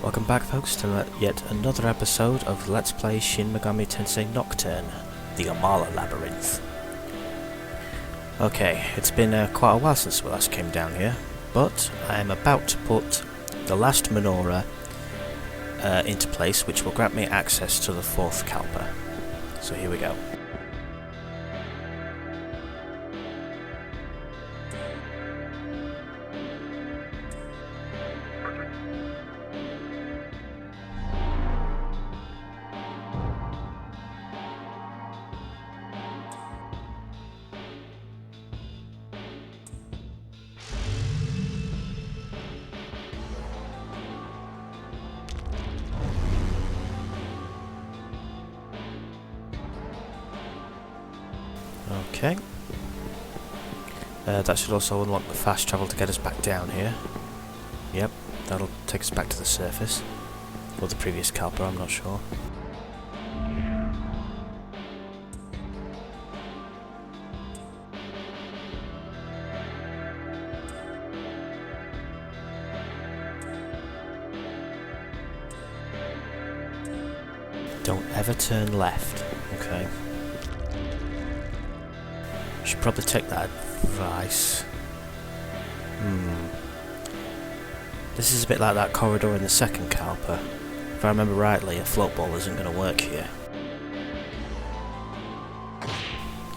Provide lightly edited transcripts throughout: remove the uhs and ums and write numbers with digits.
Welcome back folks to yet another episode of Let's Play Shin Megami Tensei Nocturne, the Amala Labyrinth. Okay, it's been quite a while since we last came down here, but I am about to put the last menorah into place, which will grant me access to the fourth Kalpa. So here we go. Okay. That should also unlock the fast travel to get us back down here. Yep, that'll take us back to the surface. Or the previous Kalpa, I'm not sure. Don't ever turn left. Okay. Should probably take that advice. This is a bit like that corridor in the second Kalpa. If I remember rightly, a float ball isn't going to work here.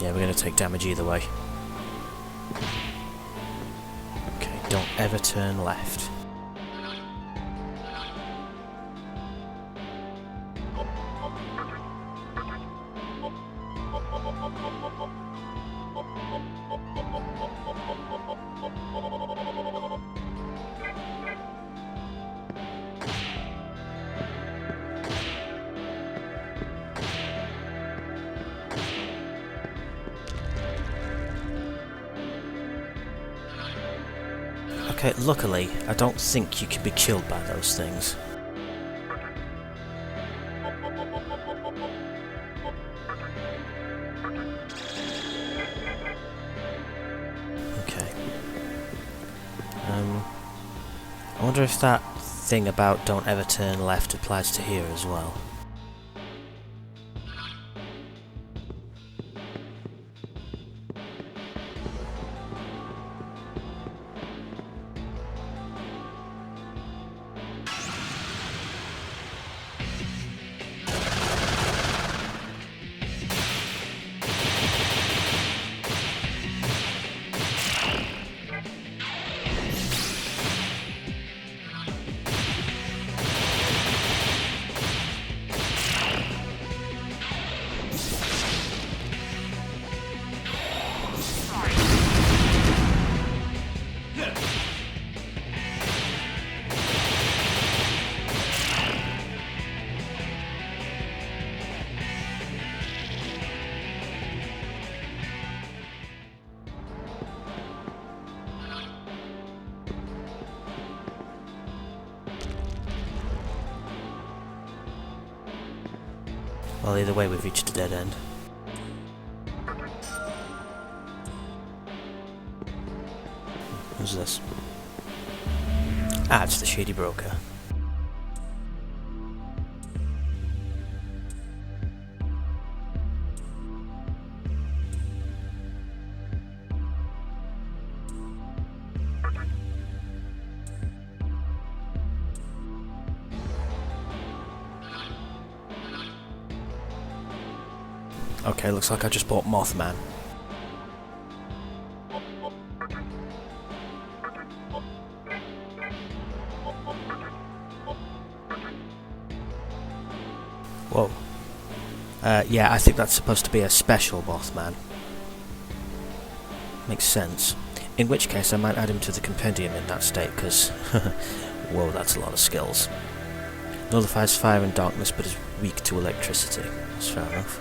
Yeah, we're going to take damage either way. Okay, don't ever turn left. Okay, luckily, I don't think you can be killed by those things. Okay. I wonder if that thing about don't ever turn left applies to here as well. Well, either way, we've reached a dead end. Who's this? Ah, it's the Shady Broker. Okay, looks like I just bought Mothman. Whoa. Yeah, I think that's supposed to be a special Mothman. Makes sense. In which case, I might add him to the compendium in that state, because... whoa, that's a lot of skills. Nullifies fire and darkness, but is weak to electricity. That's fair enough.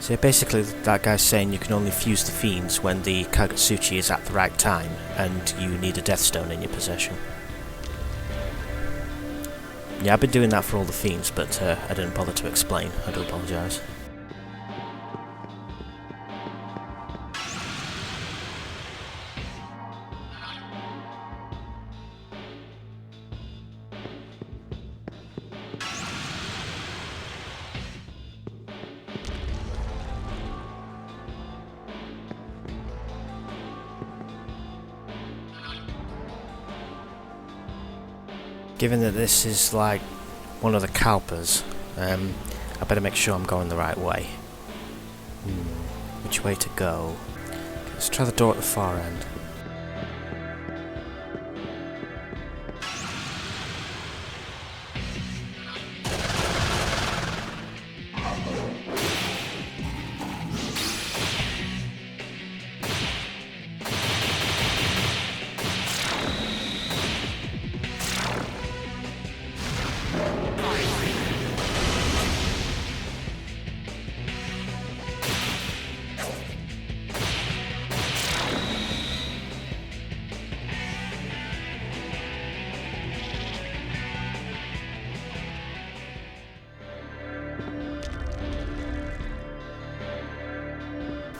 So basically that guy's saying you can only fuse the fiends when the Kagetsuchi is at the right time, and you need a death stone in your possession. Yeah, I've been doing that for all the fiends, but I didn't bother to explain. I do apologise. Given that this is like one of the Kalpas, I better make sure I'm going the right way. Which way to go? Let's try the door at the far end.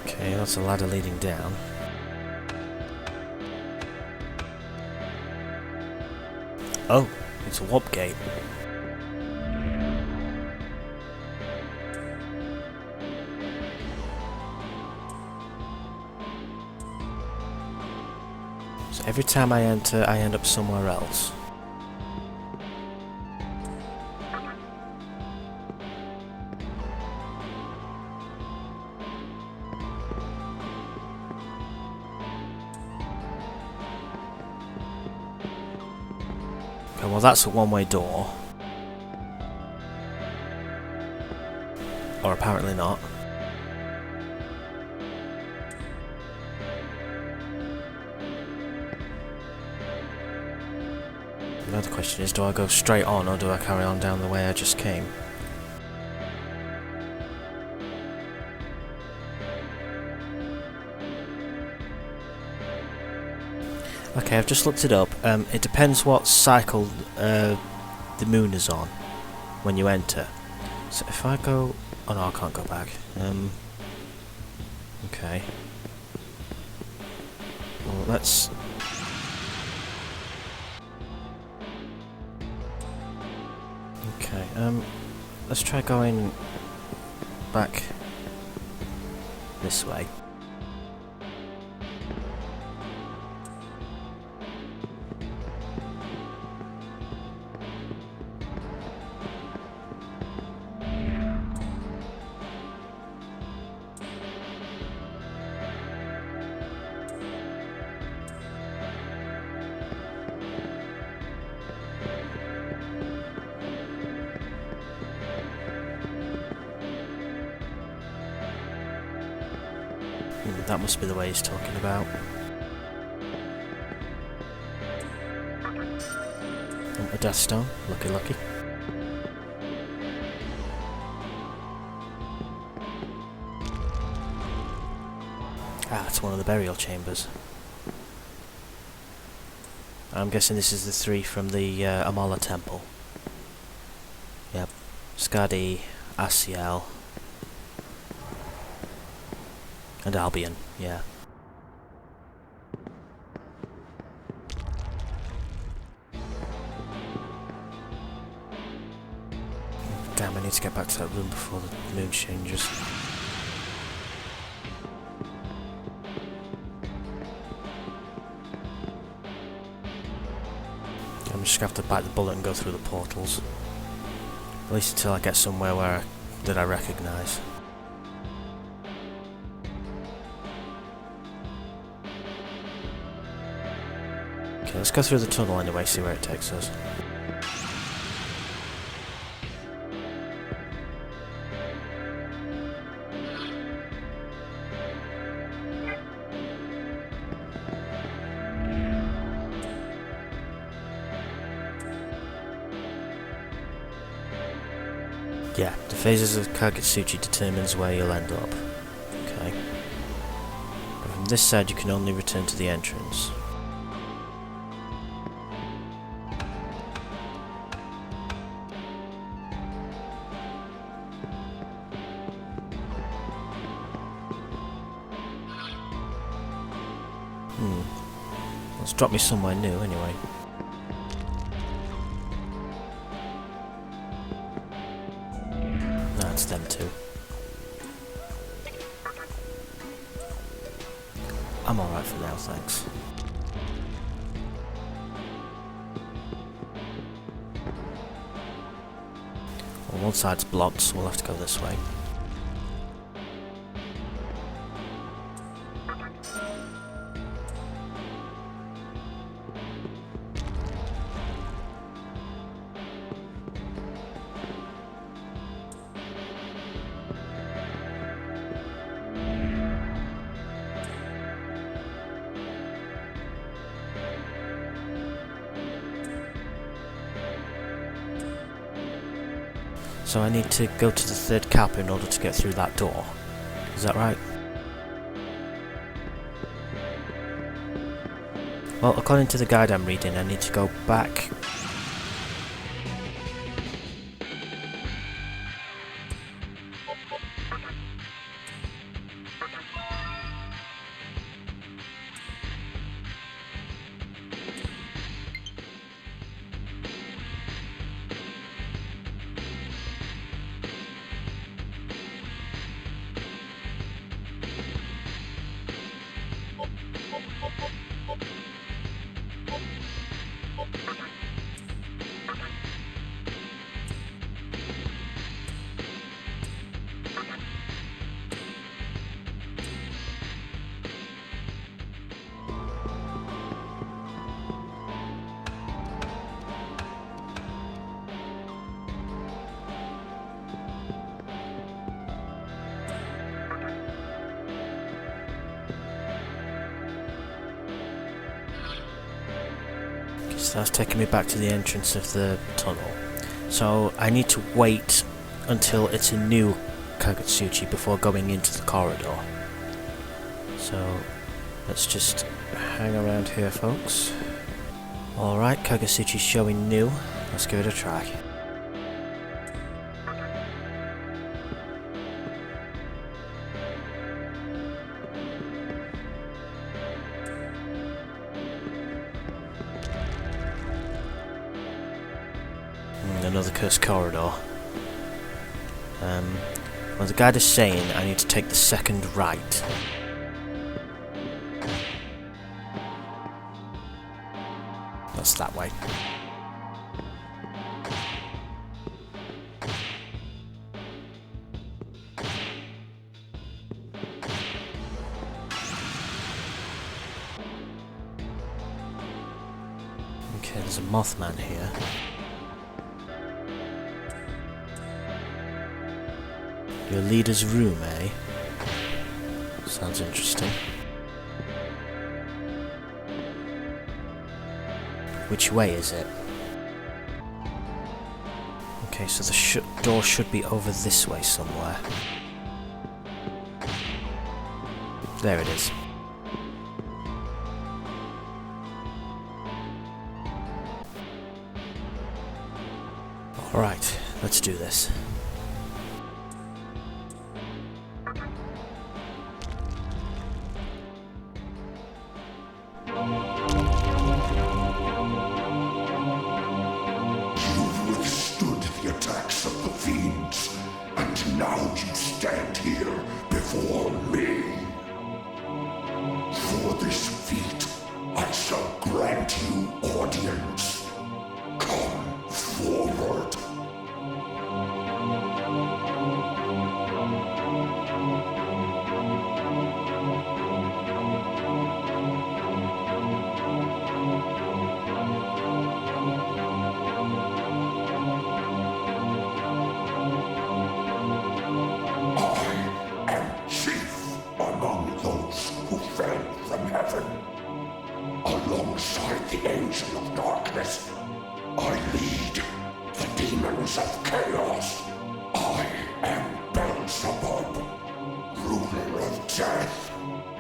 Okay, that's a ladder leading down. Oh, it's a warp gate. So every time I enter, I end up somewhere else. Okay, well that's a one-way door. Or apparently not. Another question is, do I go straight on or do I carry on down the way I just came? Okay, I've just looked it up. It depends what cycle the moon is on when you enter. So if I go... Oh no, I can't go back. Okay. Well, let's... Okay, let's try going back this way. That must be the way he's talking about. A death stone. Lucky, lucky. Ah, it's one of the burial chambers. I'm guessing this is the three from the Amala temple. Yep. Skadi, Asiel, and Albion, yeah. Damn, I need to get back to that room before the moon changes. I'm just gonna have to bite the bullet and go through the portals. At least until I get somewhere that I recognise. Okay, let's go through the tunnel anyway, see where it takes us. Yeah, the phases of Kagetsuchi determines where you'll end up. Okay. But from this side you can only return to the entrance. Let's drop me somewhere new anyway. No, it's them two. I'm alright for now, thanks. Well, one side's blocked, so we'll have to go this way. So I need to go to the third Kalpa in order to get through that door. Is that right? Well, according to the guide I'm reading, I need to go back. So that's taking me back to the entrance of the tunnel. So I need to wait until it's a new Kagetsuchi before going into the corridor. So let's just hang around here, folks. Alright, Kagetsuchi's showing new. Let's give it a try. Another cursed corridor. Well, the guide is saying I need to take the second right. That's that way. Okay, there's a Mothman here. Your leader's room, eh? Sounds interesting. Which way is it? Okay, so the door should be over this way somewhere. There it is. Alright, let's do this. Attacks of the fiends, and now you stand here before me. For this feat, I shall grant you audience. Come forward. Alongside the Angel of Darkness, I lead the demon death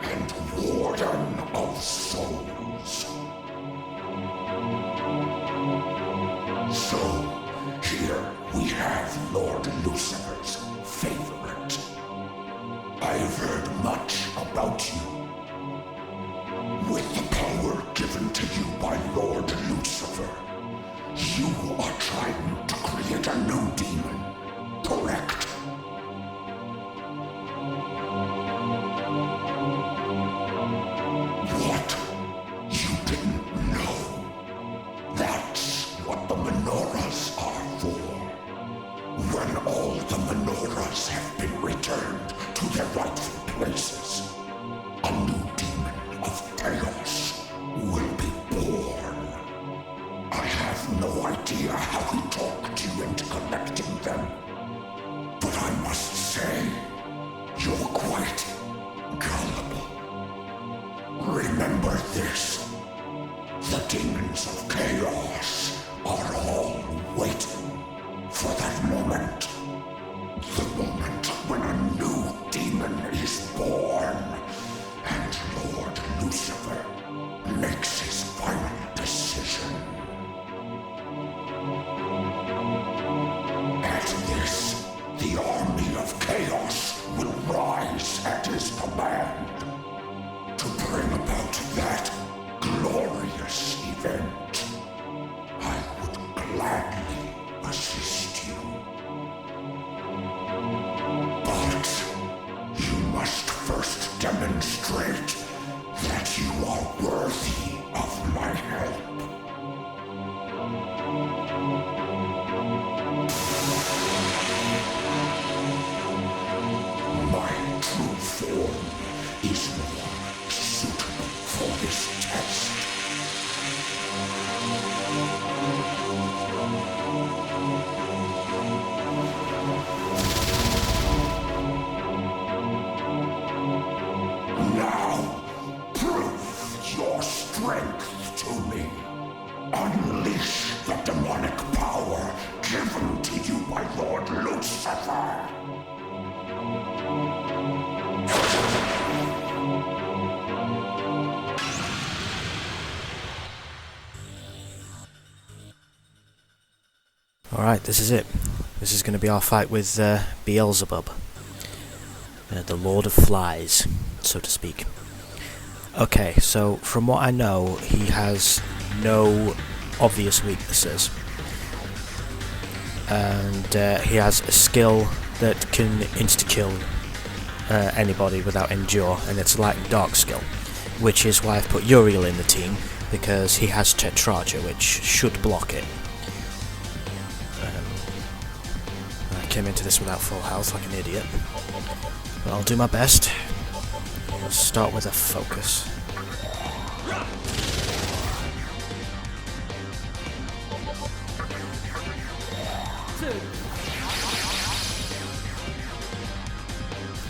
and warden of souls. So, here we have Lord Lucifer's favorite. I've heard much about you. With the power given to you by Lord Lucifer, you are trying to create a new demon, correct? What? You didn't know? That's what the menorahs are for. When all the menorahs have been returned to their rightful places, a new demon of chaos will be born. I have no idea how he talked you into collecting them, but I must say, you're quite gullible. Remember this, the demons of chaos are all waiting for that moment. The moment when a new demon is born, and Lord Lucifer makes his final decision. At this, the army of chaos will rise at his command to bring about that glorious event. I would gladly assist you. But you must first demonstrate that you are worthy of my help. My true form is more suitable for this test. Now, prove your strength to me. Unleash the demonic power given to you by Lord Lucifer. Alright, this is it. This is going to be our fight with Beelzabub. The Lord of Flies, so to speak. Okay, so from what I know, he has no obvious weaknesses. And he has a skill that can insta-kill anybody without endure, and it's a light and dark skill. Which is why I've put Uriel in the team, because he has Tetrarcha, which should block it. I came into this without full health like an idiot. But I'll do my best. We'll start with a focus.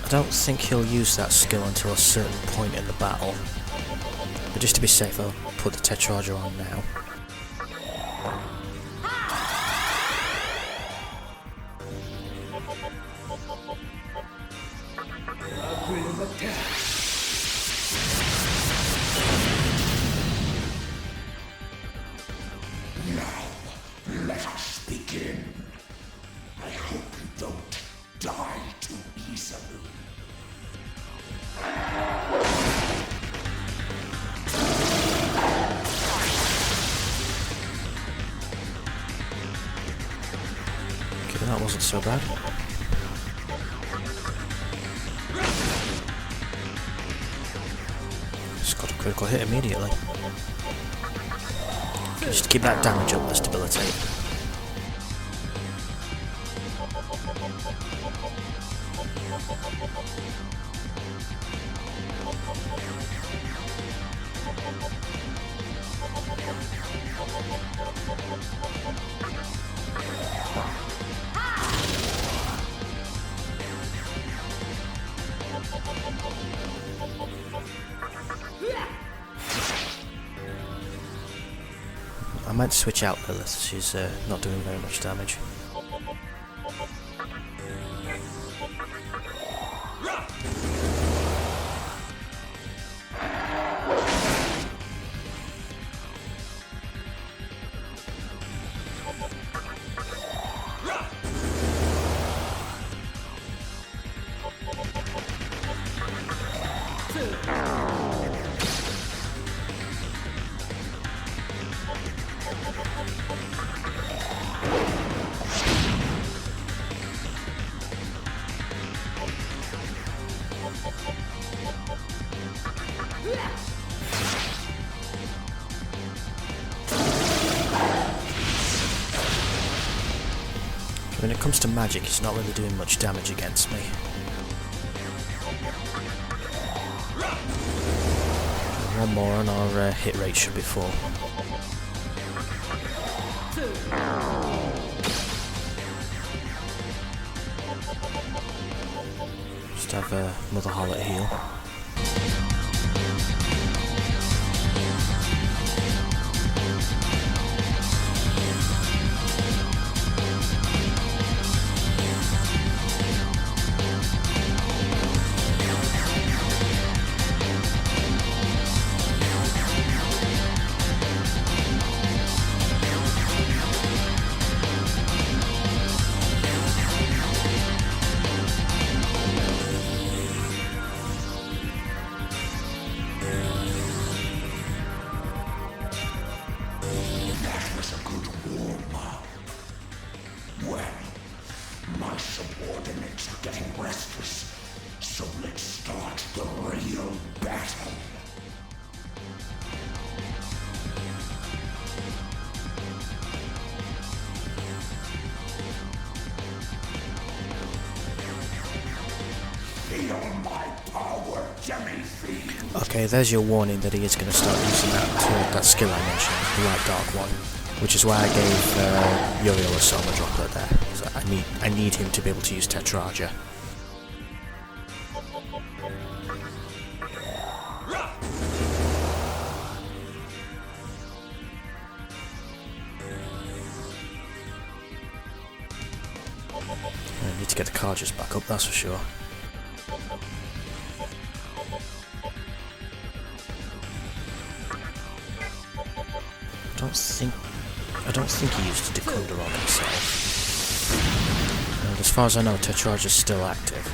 I don't think he'll use that skill until a certain point in the battle. But just to be safe, I'll put the Tetrarcha on now. Now, let us begin. I hope you don't die too easily. Okay, that wasn't so bad. Just got a critical hit immediately. Just to keep that damage up, let's debilitate. I might switch out Lilith, she's not doing very much damage. When it comes to magic, it's not really doing much damage against me. One more and our hit rate should be full. Just have Mother Harlot heal. My subordinates are getting restless, so let's start the real battle. Feel my power, demi-fiend. Okay, there's your warning that he is going to start using that skill I mentioned, the light dark one, which is why I gave Uriel a Soma droplet there. So I need him to be able to use Tetrarcha. I need to get the Carjas back up, that's for sure. I don't think he used a Decunder on himself. And as far as I know, Tetrarch is still active.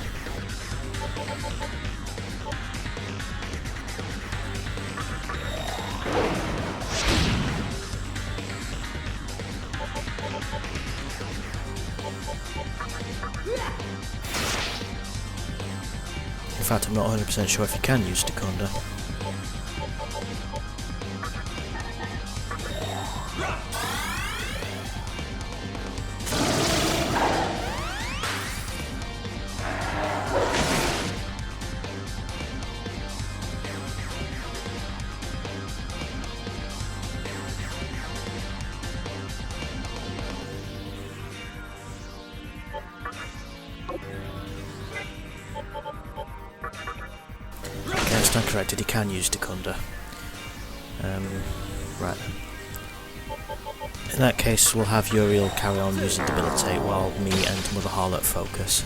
In fact, I'm not 100% sure if he can use Decunder. I stand corrected, he can use Decunder. Right then. In that case, we'll have Uriel carry on using Debilitate while me and Mother Harlot focus.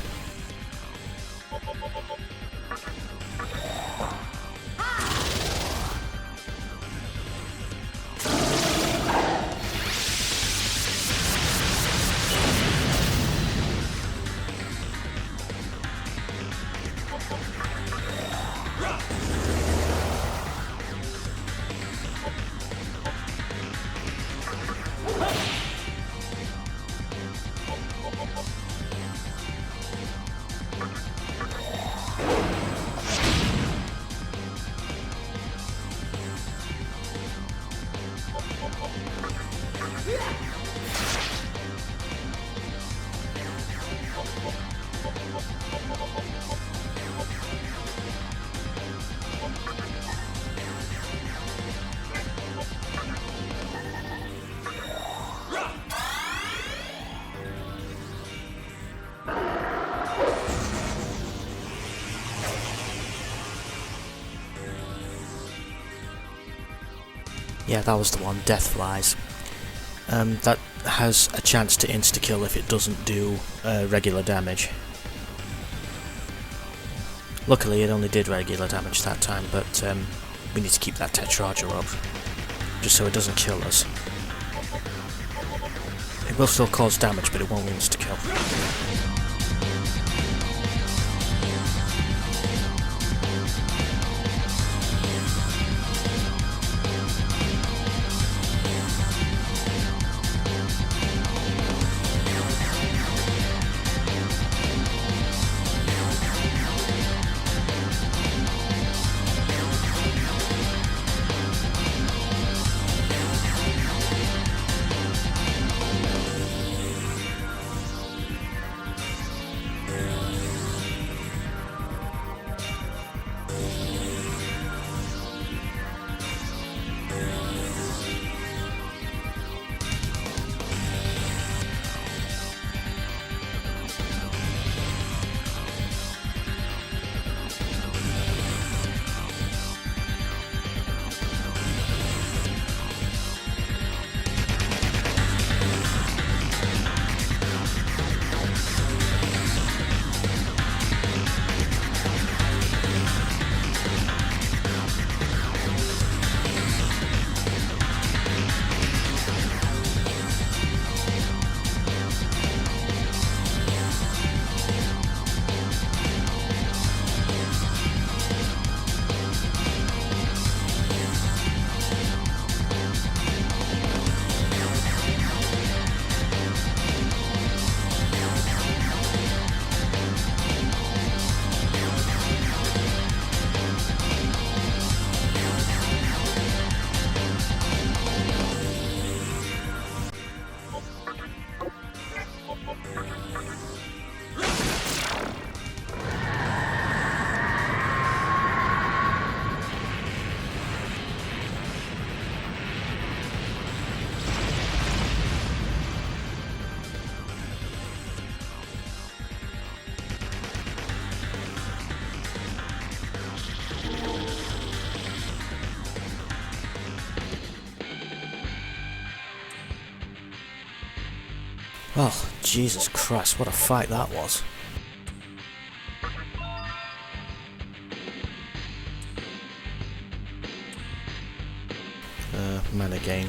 Yeah, that was the one, Death Flies. That has a chance to insta-kill if it doesn't do regular damage. Luckily it only did regular damage that time, but we need to keep that Tetrarcha up, just so it doesn't kill us. It will still cause damage, but it won't insta-kill. Oh, Jesus Christ, what a fight that was. Mana gain.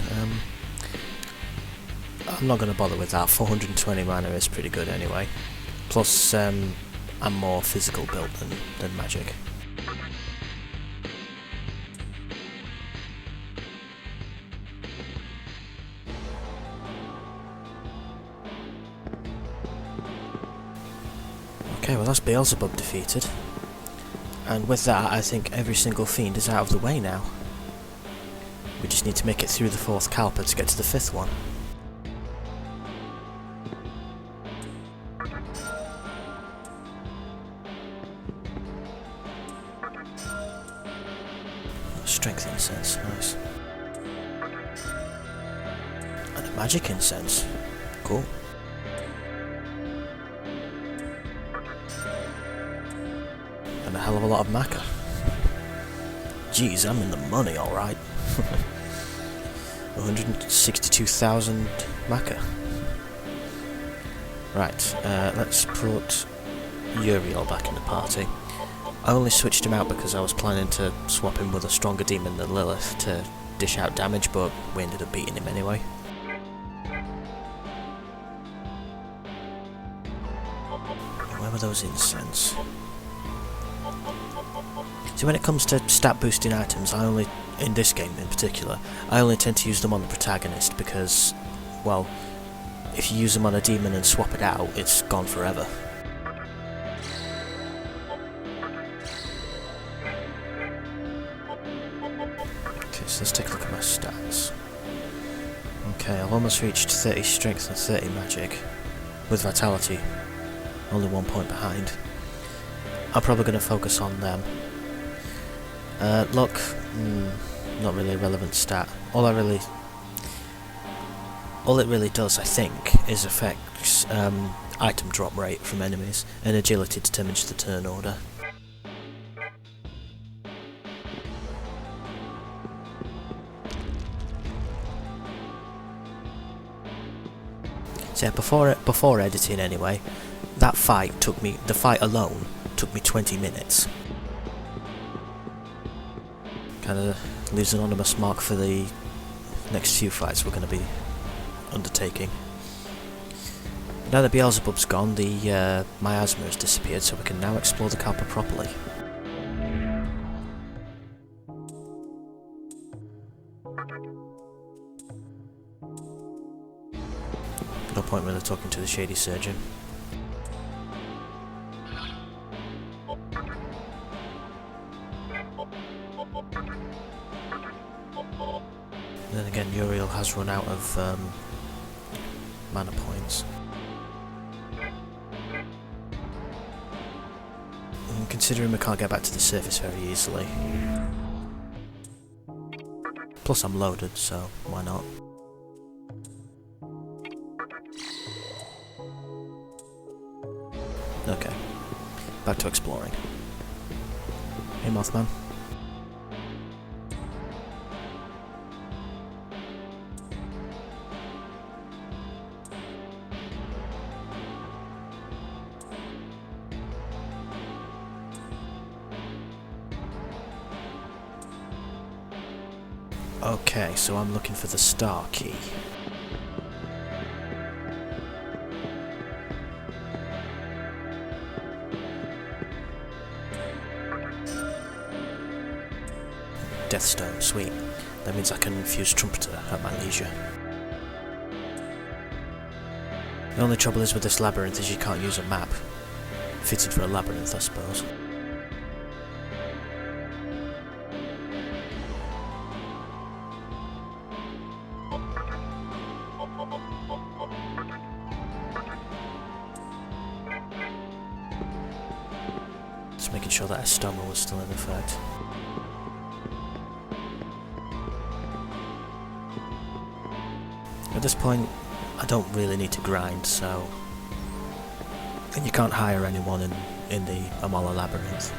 I'm not going to bother with that. 420 mana is pretty good anyway. Plus, I'm more physical built than magic. Okay, well that's Beelzabub defeated. And with that, I think every single fiend is out of the way now. We just need to make it through the 4th Kalpa to get to the 5th one. Strength incense, nice. And a magic incense, cool. And a hell of a lot of maca. Jeez, I'm in the money, alright. 162,000 maca. Right, let's put Uriel back in the party. I only switched him out because I was planning to swap him with a stronger demon than Lilith to dish out damage, but we ended up beating him anyway. Where were those incense? See, when it comes to stat boosting items, in this game in particular, I only tend to use them on the protagonist because, well, if you use them on a demon and swap it out, it's gone forever. Okay, so let's take a look at my stats. Okay, I've almost reached 30 strength and 30 magic, with vitality only 1 point behind. I'm probably going to focus on them. Luck, not really a relevant stat. All it really does, I think, is affects item drop rate from enemies, and agility determines the turn order. So yeah, before editing anyway, the fight alone took me 20 minutes. Kind of leaves an anonymous mark for the next few fights we're going to be undertaking. Now that Beelzebub's gone, the miasma has disappeared, so we can now explore the Kalpa properly. No point really talking to the shady surgeon. Then again, Uriel has run out of mana points. And considering we can't get back to the surface very easily. Plus I'm loaded, so why not? Okay, back to exploring. Hey Mothman. Okay, so I'm looking for the star key. Deathstone, sweet. That means I can infuse Trumpeter at my leisure. The only trouble is with this labyrinth is you can't use a map. Fitted for a labyrinth, I suppose. Just making sure that Estoma was still in effect. At this point, I don't really need to grind, so... And you can't hire anyone in the Amala Labyrinth.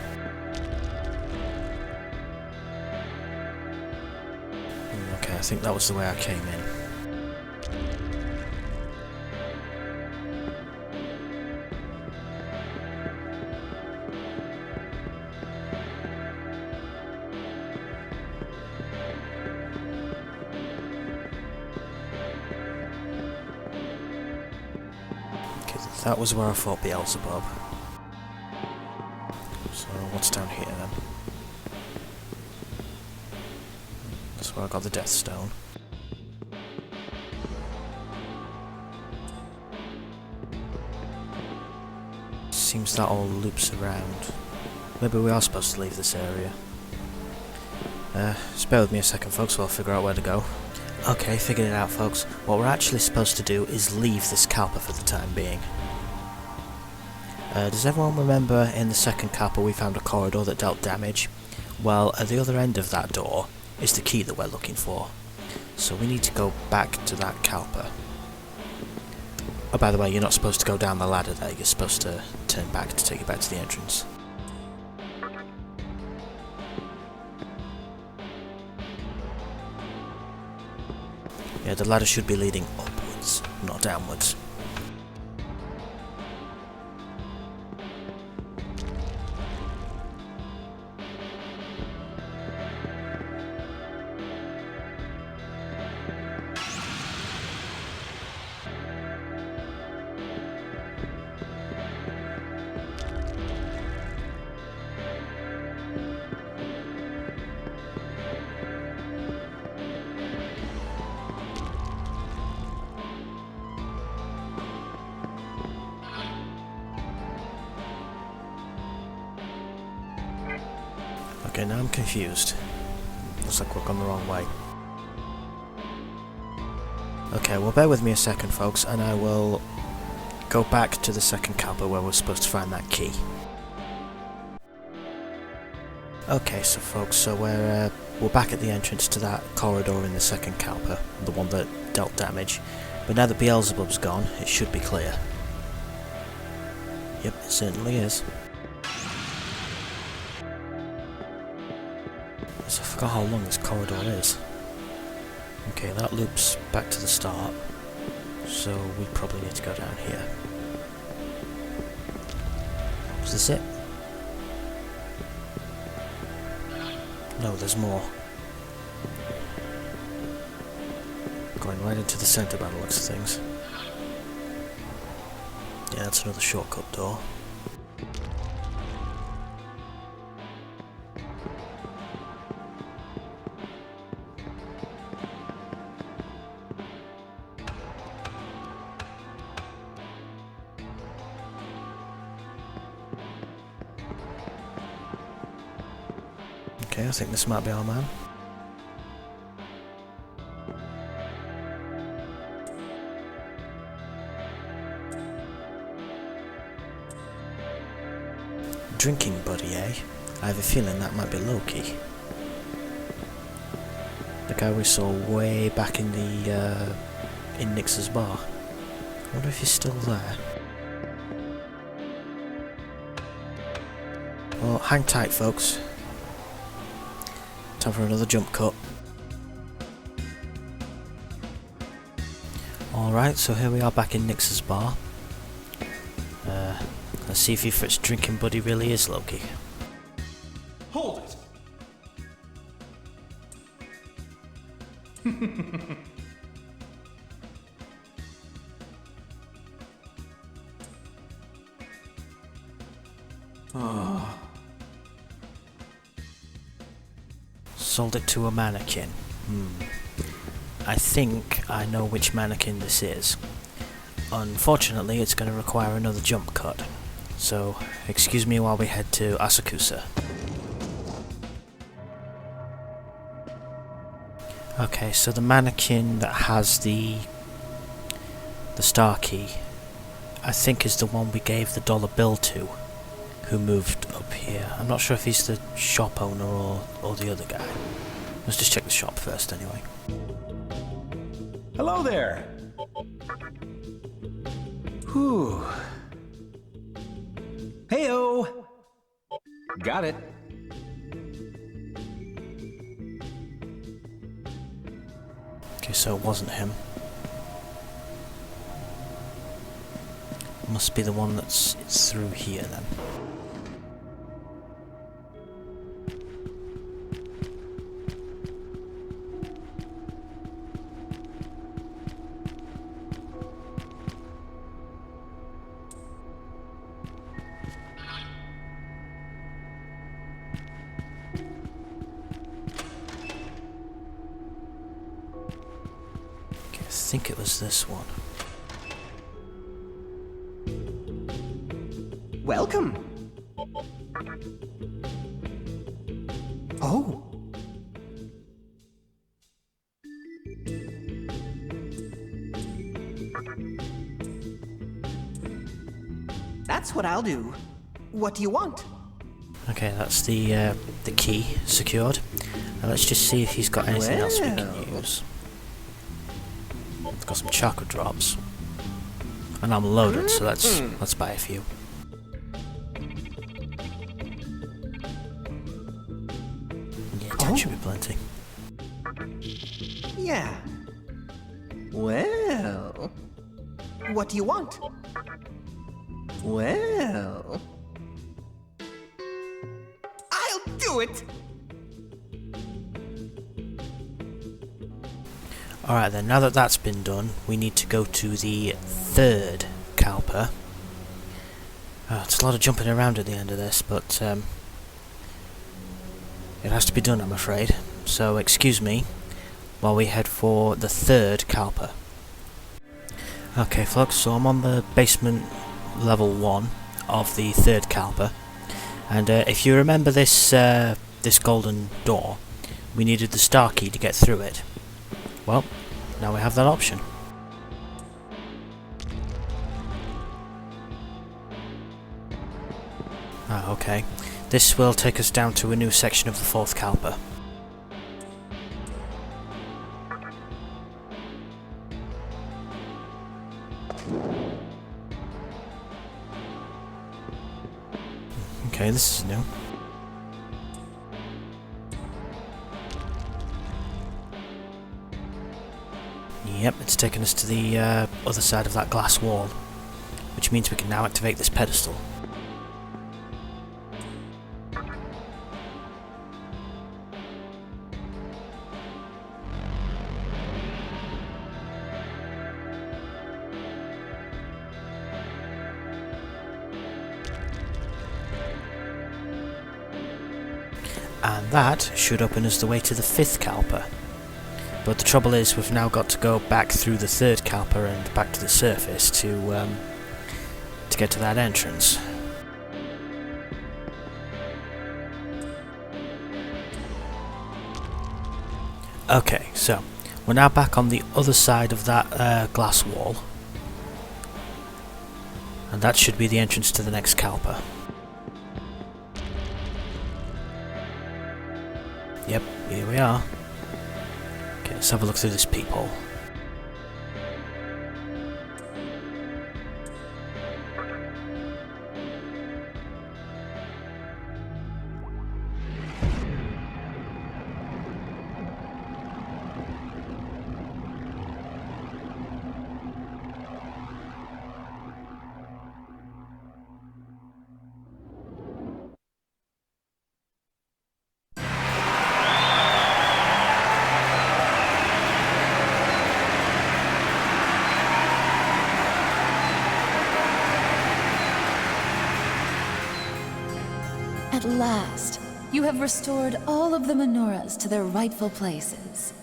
Okay, I think that was the way I came in. that was where I fought Beelzabub. So what's down here then? That's where I got the Death Stone. Seems that all loops around. Maybe we are supposed to leave this area. Just bear with me a second, folks, while I figure out where to go. Okay, figured it out, folks. What we're actually supposed to do is leave this Kalpa for the time being. Does everyone remember in the second Kalpa we found a corridor that dealt damage? Well, at the other end of that door is the key that we're looking for. So we need to go back to that Kalpa. Oh, by the way, you're not supposed to go down the ladder there, you're supposed to turn back to take you back to the entrance. Yeah, the ladder should be leading upwards, not downwards. Okay, now I'm confused. Looks like we've gone the wrong way. Okay, well bear with me a second, folks, and I will go back to the second Kalpa where we're supposed to find that key. Okay, so folks, so we're back at the entrance to that corridor in the second Kalpa, the one that dealt damage. But now that Beelzebub's gone, it should be clear. Yep, it certainly is. So I forgot how long this corridor is. Okay, that loops back to the start, so we probably need to go down here. Is this it? No, there's more. Going right into the centre by the looks of things. Yeah, that's another shortcut door. Okay, I think this might be our man. Drinking buddy, eh? I have a feeling that might be Loki. The guy we saw way back in the, in Nyx's bar. I wonder if he's still there. Well, hang tight, folks. Time for another jump cut. Alright, so here we are back in Nyx's bar. Let's see if its drinking buddy really is Loki. Hold it! Sold it to a mannequin. I think I know which mannequin this is. Unfortunately, it's going to require another jump cut. So, excuse me while we head to Asakusa. Okay, so the mannequin that has the star key, I think is the one we gave the dollar bill to, who moved up here. I'm not sure if he's the shop owner or the other guy. Let's just check the shop first anyway. Hello there! Whew. Heyo! Got it. Okay, so it wasn't him. Must be the one that's through here then. think it was this one. Welcome. Oh. That's what I'll do. What do you want? Okay, that's the key secured. Now let's just see if he's got anything else we can use. I've got some chakra drops, and I'm loaded, so let's buy a few. Yeah, that should be plenty. Yeah. Well. What do you want? Well. I'll do it! Alright then, now that that's been done, we need to go to the third Kalpa. It's a lot of jumping around at the end of this, but it has to be done, I'm afraid. So excuse me while we head for the third Kalpa. Okay folks, so I'm on the basement level 1 of the third Kalpa, and if you remember this this golden door, we needed the star key to get through it. Well, now we have that option. Ah, okay. This will take us down to a new section of the fourth Kalpa. Okay, this is new. Yep, it's taken us to the other side of that glass wall, which means we can now activate this pedestal. And that should open us the way to the fifth Kalpa. But the trouble is, we've now got to go back through the third Kalpa and back to the surface to get to that entrance. Okay, so we're now back on the other side of that glass wall, and that should be the entrance to the next Kalpa. Yep, here we are. Okay, let's have a look through this peephole. At last, you have restored all of the menorahs to their rightful places.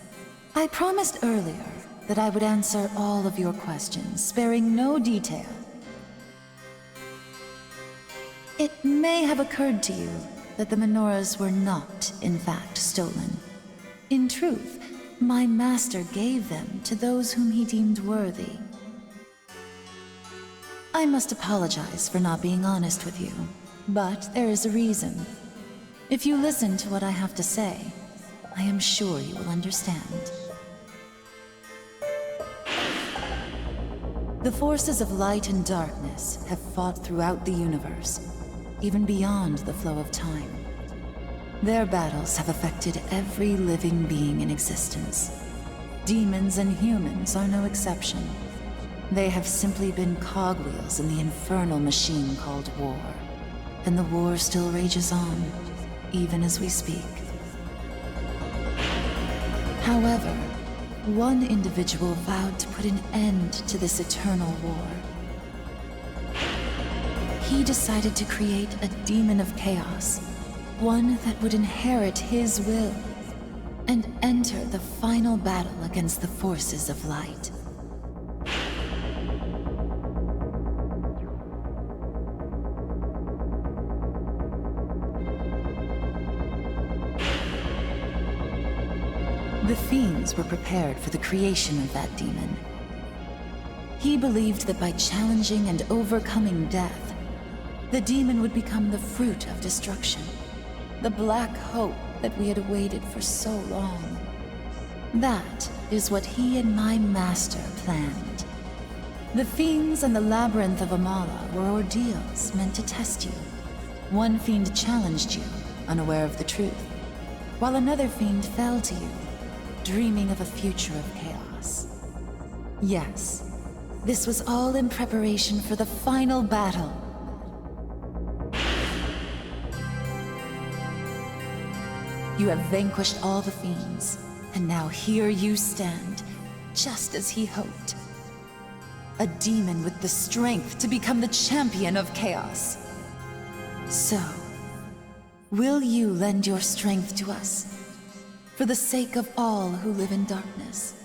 I promised earlier that I would answer all of your questions, sparing no detail. It may have occurred to you that the menorahs were not, in fact, stolen. In truth, my master gave them to those whom he deemed worthy. I must apologize for not being honest with you. But there is a reason. If you listen to what I have to say, I am sure you will understand. The forces of light and darkness have fought throughout the universe, even beyond the flow of time. Their battles have affected every living being in existence. Demons and humans are no exception. They have simply been cogwheels in the infernal machine called war. And the war still rages on, even as we speak. However, one individual vowed to put an end to this eternal war. He decided to create a demon of chaos, one that would inherit his will, and enter the final battle against the forces of light. The fiends were prepared for the creation of that demon. He believed that by challenging and overcoming death, the demon would become the fruit of destruction, the black hope that we had awaited for so long. That is what he and my master planned. The fiends and the Labyrinth of Amala were ordeals meant to test you. One fiend challenged you, unaware of the truth, while another fiend fell to you, dreaming of a future of chaos. Yes, this was all in preparation for the final battle. You have vanquished all the fiends, and now here you stand, just as he hoped. A demon with the strength to become the champion of chaos. So, will you lend your strength to us? For the sake of all who live in darkness.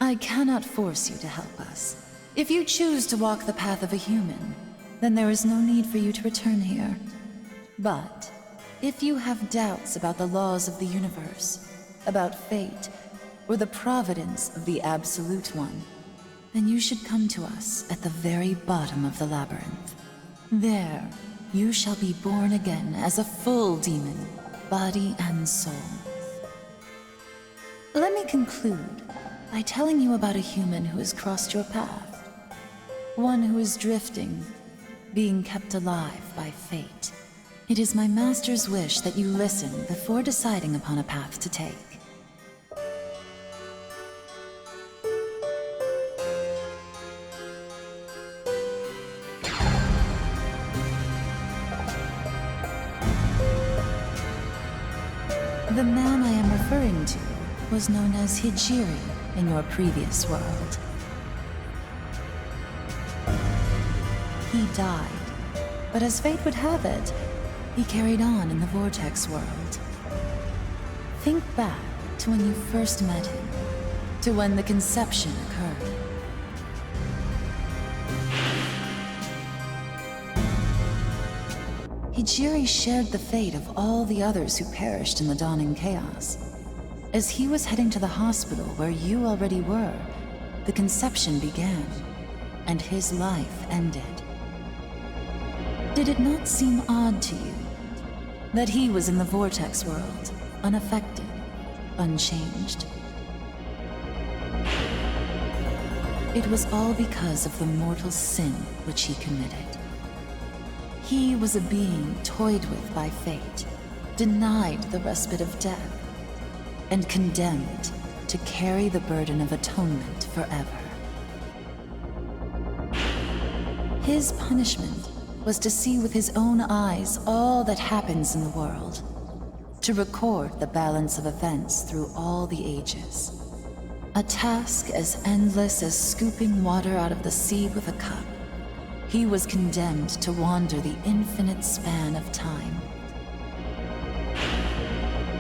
I cannot force you to help us. If you choose to walk the path of a human, then there is no need for you to return here. But if you have doubts about the laws of the universe, about fate, or the providence of the Absolute One, then you should come to us at the very bottom of the labyrinth. There, you shall be born again as a full demon, body and soul. Let me conclude by telling you about a human who has crossed your path. One who is drifting, being kept alive by fate. It is my master's wish that you listen before deciding upon a path to take. The man I am referring to was known as Hijiri in your previous world. He died, but as fate would have it, he carried on in the Vortex world. Think back to when you first met him, to when the conception occurred. Hijiri shared the fate of all the others who perished in the dawning chaos. As he was heading to the hospital where you already were, the conception began, and his life ended. Did it not seem odd to you that he was in the Vortex world, unaffected, unchanged? It was all because of the mortal sin which he committed. He was a being toyed with by fate, denied the respite of death, and condemned to carry the burden of atonement forever. His punishment was to see with his own eyes all that happens in the world, to record the balance of events through all the ages. A task as endless as scooping water out of the sea with a cup. He was condemned to wander the infinite span of time.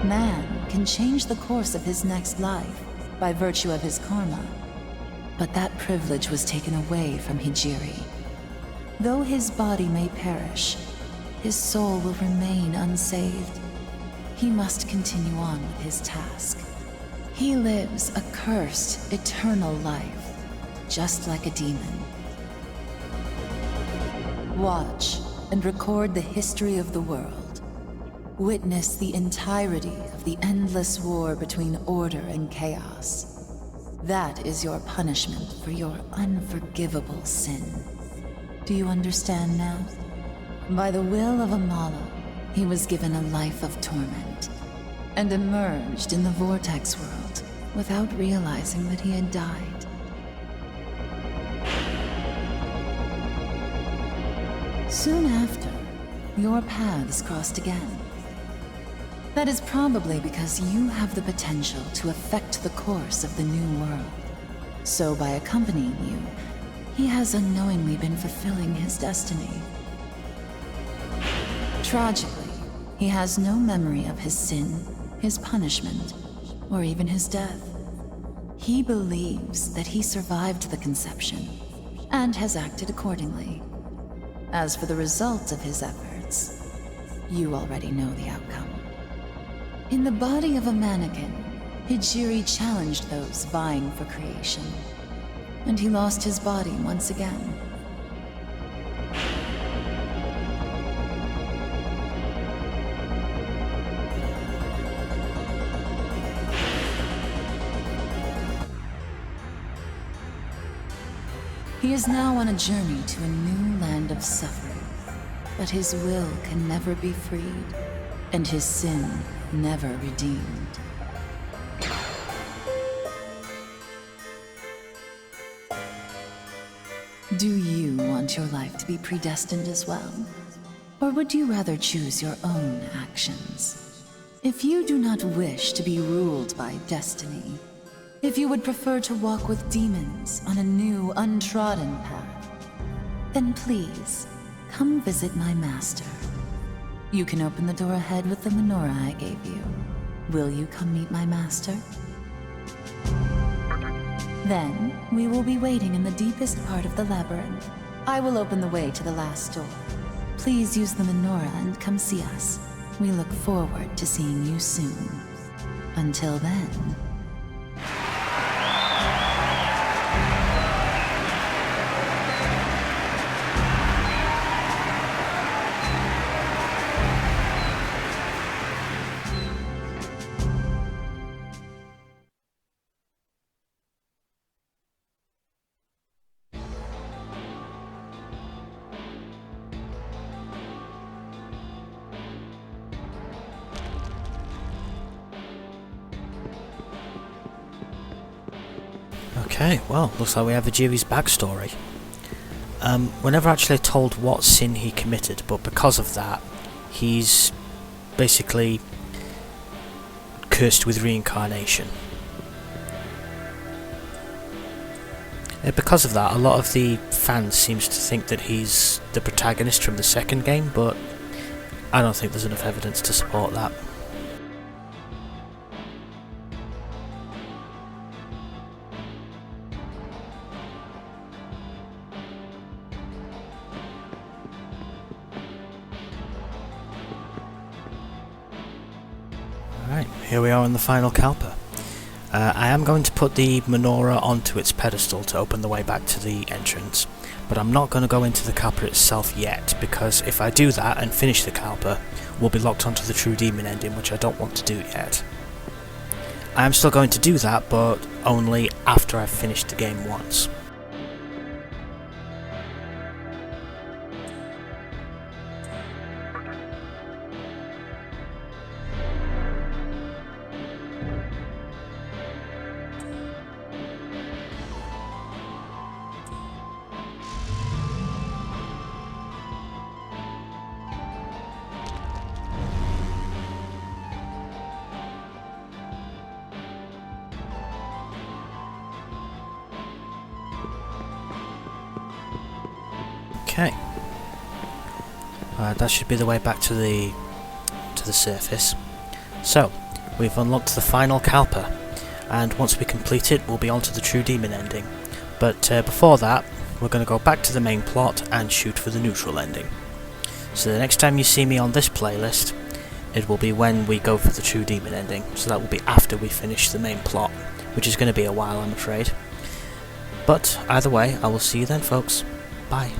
Man can change the course of his next life by virtue of his karma, but that privilege was taken away from Hijiri. Though his body may perish, his soul will remain unsaved. He must continue on with his task. He lives a cursed, eternal life, just like a demon. Watch and record the history of the world. Witness the entirety of the endless war between order and chaos. That is your punishment for your unforgivable sin. Do you understand now? By the will of Amala, he was given a life of torment, and emerged in the Vortex world without realizing that he had died. Soon after, your paths crossed again. That is probably because you have the potential to affect the course of the new world. So by accompanying you, he has unknowingly been fulfilling his destiny. Tragically, he has no memory of his sin, his punishment, or even his death. He believes that he survived the conception, and has acted accordingly. As for the results of his efforts, you already know the outcome. In the body of a mannequin, Hijiri challenged those vying for creation, and he lost his body once again. He is now on a journey to a new land of suffering, but his will can never be freed, and his sin never redeemed. Do you want your life to be predestined as well? Or would you rather choose your own actions? If you do not wish to be ruled by destiny, if you would prefer to walk with demons on a new, untrodden path, then please, come visit my master. You can open the door ahead with the menorah I gave you. Will you come meet my master? Then, we will be waiting in the deepest part of the labyrinth. I will open the way to the last door. Please use the menorah and come see us. We look forward to seeing you soon. Until then... Okay, well, looks like we have Hijiri's backstory. We're never actually told what sin he committed, but because of that, he's basically cursed with reincarnation. Because of that, a lot of the fans seems to think that he's the protagonist from the second game, but I don't think there's enough evidence to support that. Alright, here we are in the final Kalpa. I am going to put the menorah onto its pedestal to open the way back to the entrance, but I'm not going to go into the Kalpa itself yet, because if I do that and finish the Kalpa, we'll be locked onto the True Demon ending, which I don't want to do yet. I am still going to do that, but only after I've finished the game once. Okay, that should be the way back to the surface. So, we've unlocked the final Kalpa, and once we complete it, we'll be on to the True Demon ending. But before that, we're going to go back to the main plot and shoot for the neutral ending. So the next time you see me on this playlist, it will be when we go for the True Demon ending. So that will be after we finish the main plot, which is going to be a while, I'm afraid. But either way, I will see you then, folks. Bye.